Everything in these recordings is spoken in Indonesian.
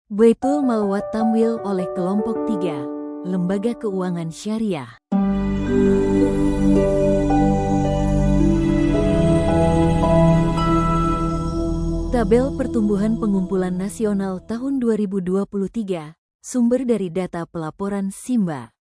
Baitul Mal wa Tamwil oleh kelompok 3, Lembaga Keuangan Syariah. Tabel Pertumbuhan Pengumpulan Nasional tahun 2023, sumber dari data pelaporan Simba.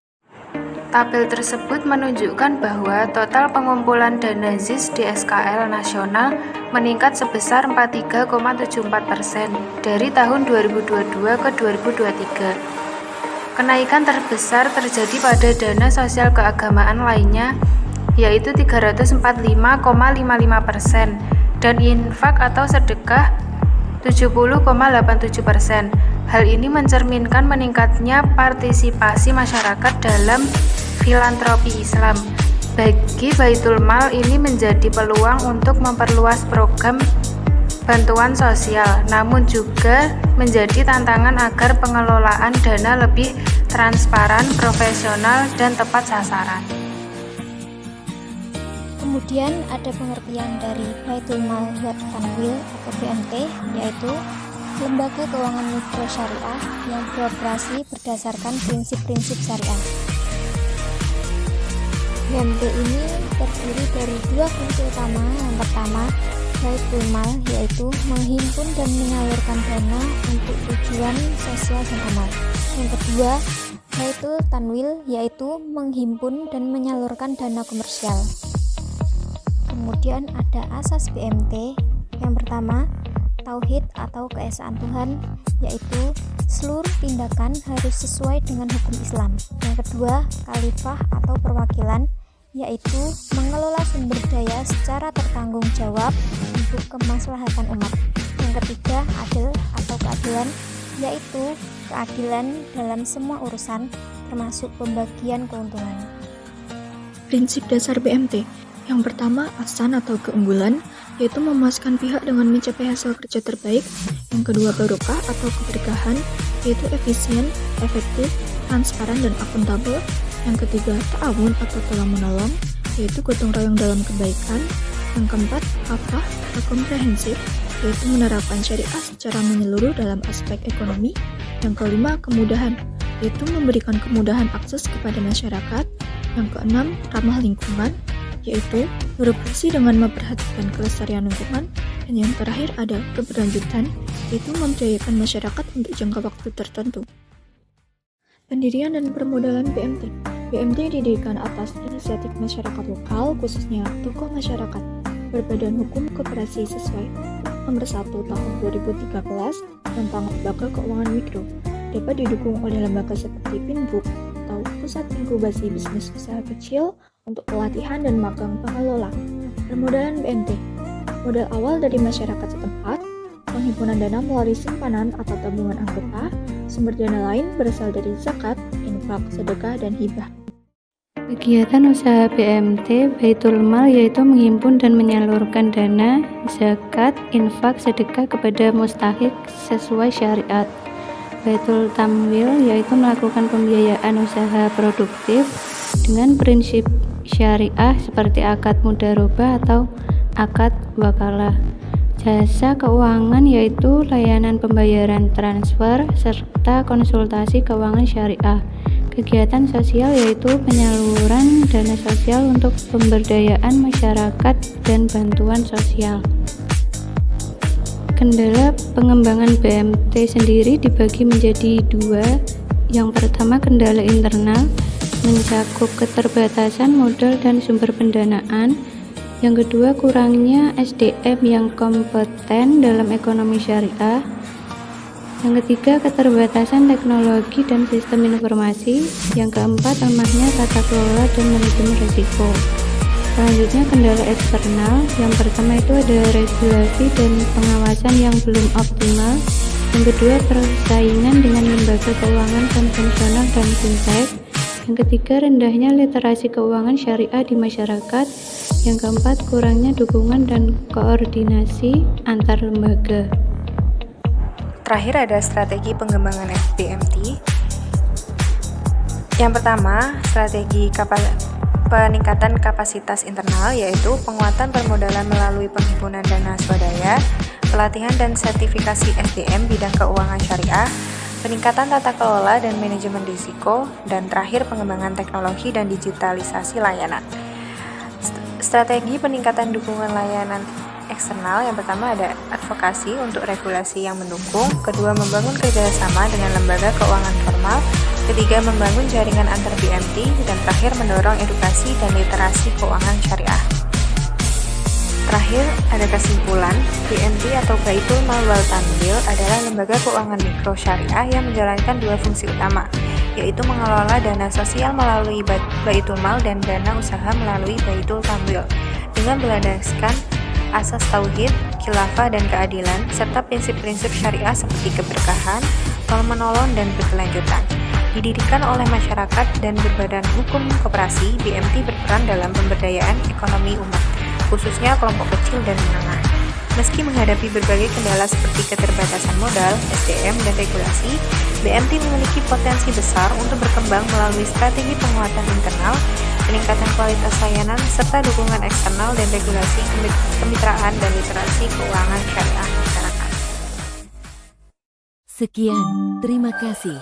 Tabel tersebut menunjukkan bahwa total pengumpulan dana ZIS di SKL nasional meningkat sebesar 43,74% dari tahun 2022 ke 2023. Kenaikan terbesar terjadi pada dana sosial keagamaan lainnya, yaitu 345,55%, dan infak atau sedekah 70,87%. Hal ini mencerminkan meningkatnya partisipasi masyarakat dalam filantropi Islam. Bagi Baitul Mal, ini menjadi peluang untuk memperluas program bantuan sosial, namun juga menjadi tantangan agar pengelolaan dana lebih transparan, profesional, dan tepat sasaran. Kemudian ada pengertian dari Baitul Mal wa Tamwil atau BMT, yaitu lembaga keuangan mikro syariah yang beroperasi berdasarkan prinsip-prinsip syariah. BMT ini terdiri dari dua fungsi utama. Yang pertama, Baitul Mal, yaitu menghimpun dan menyalurkan dana untuk tujuan sosial dan amal. Yang kedua, Baitul Tanwil, yaitu menghimpun dan menyalurkan dana komersial. Kemudian ada asas BMT. Yang pertama, Tauhid atau keesaan Tuhan, yaitu seluruh tindakan harus sesuai dengan hukum Islam. Yang kedua, Khalifah atau perwakilan, yaitu mengelola sumber daya secara bertanggung jawab untuk kemaslahatan umat. Yang ketiga, Adil atau keadilan, yaitu keadilan dalam semua urusan, termasuk pembagian keuntungan. Prinsip dasar BMT. Yang pertama, ahsan atau keunggulan, yaitu memuaskan pihak dengan mencapai hasil kerja terbaik. Yang kedua, barokah atau keberkahan, yaitu efisien, efektif, transparan, dan akuntabel. Yang ketiga, ta'awun atau tolong-menolong, yaitu gotong royong dalam kebaikan. Yang keempat, kafah atau komprehensif, yaitu menerapkan syariah secara menyeluruh dalam aspek ekonomi. Yang kelima, kemudahan, yaitu memberikan kemudahan akses kepada masyarakat. Yang keenam, ramah lingkungan, yaitu beroperasi dengan memperhatikan kelestarian lingkungan. Dan yang terakhir ada keberlanjutan, yaitu memberdayakan masyarakat untuk jangka waktu tertentu. Pendirian dan permodalan BMT. BMT didirikan atas inisiatif masyarakat lokal, khususnya tokoh masyarakat, berbadan hukum koperasi sesuai Nomor 1 Tahun 2013 tentang Lembaga Keuangan Mikro. Dapat didukung oleh lembaga seperti Pinbook atau Pusat Inkubasi Bisnis Usaha Kecil untuk pelatihan dan magang pengelola. Permodalan BMT. Modal awal dari masyarakat setempat, penghimpunan dana melalui simpanan atau tabungan anggota, sumber dana lain berasal dari zakat, infak, sedekah, dan hibah. Kegiatan usaha BMT Baitul Mal yaitu menghimpun dan menyalurkan dana, zakat, infak, sedekah kepada mustahik sesuai syariat. Baitul Tamwil yaitu melakukan pembiayaan usaha produktif dengan prinsip syariah seperti akad mudharabah atau akad wakalah. Jasa keuangan yaitu layanan pembayaran transfer serta konsultasi keuangan syariah. Kegiatan sosial yaitu penyaluran dana sosial untuk pemberdayaan masyarakat dan bantuan sosial. Kendala pengembangan BMT sendiri dibagi menjadi dua. Yang pertama, kendala internal, mencakup keterbatasan modal dan sumber pendanaan. Yang kedua, kurangnya SDM yang kompeten dalam ekonomi syariah. Yang ketiga, keterbatasan teknologi dan sistem informasi. Yang keempat, lemahnya tata kelola dan manajemen risiko. Selanjutnya, kendala eksternal. Yang pertama itu ada regulasi dan pengawasan yang belum optimal. Yang kedua, persaingan dengan lembaga keuangan konvensional dan fintech. Yang ketiga, rendahnya literasi keuangan syariah di masyarakat. Yang keempat, kurangnya dukungan dan koordinasi antar lembaga. Terakhir ada strategi pengembangan BMT. Yang pertama, strategi peningkatan kapasitas internal, yaitu penguatan permodalan melalui penghimpunan dana swadaya, pelatihan dan sertifikasi SDM bidang keuangan syariah, peningkatan tata kelola dan manajemen risiko, dan terakhir pengembangan teknologi dan digitalisasi layanan. Strategi peningkatan dukungan layanan eksternal yang pertama ada advokasi untuk regulasi yang mendukung, kedua membangun kerjasama dengan lembaga keuangan formal, ketiga membangun jaringan antar BMT, dan terakhir mendorong edukasi dan literasi keuangan syariah. Terakhir, ada kesimpulan, BMT atau Baitul Mal wal Tanwil adalah lembaga keuangan mikro syariah yang menjalankan dua fungsi utama, yaitu mengelola dana sosial melalui Baitul Mal dan dana usaha melalui Baitul Tanwil, dengan berlandaskan asas tauhid, khilafah dan keadilan, serta prinsip-prinsip syariah seperti keberkahan, tolong-menolong dan berkelanjutan. Didirikan oleh masyarakat dan berbadan hukum koperasi, BMT berperan dalam pemberdayaan ekonomi umat, khususnya kelompok kecil dan menengah. Meski menghadapi berbagai kendala seperti keterbatasan modal, SDM, dan regulasi, BMT memiliki potensi besar untuk berkembang melalui strategi penguatan internal, peningkatan kualitas layanan, serta dukungan eksternal dan regulasi kemitraan dan literasi keuangan syariah masyarakat. Sekian, terima kasih.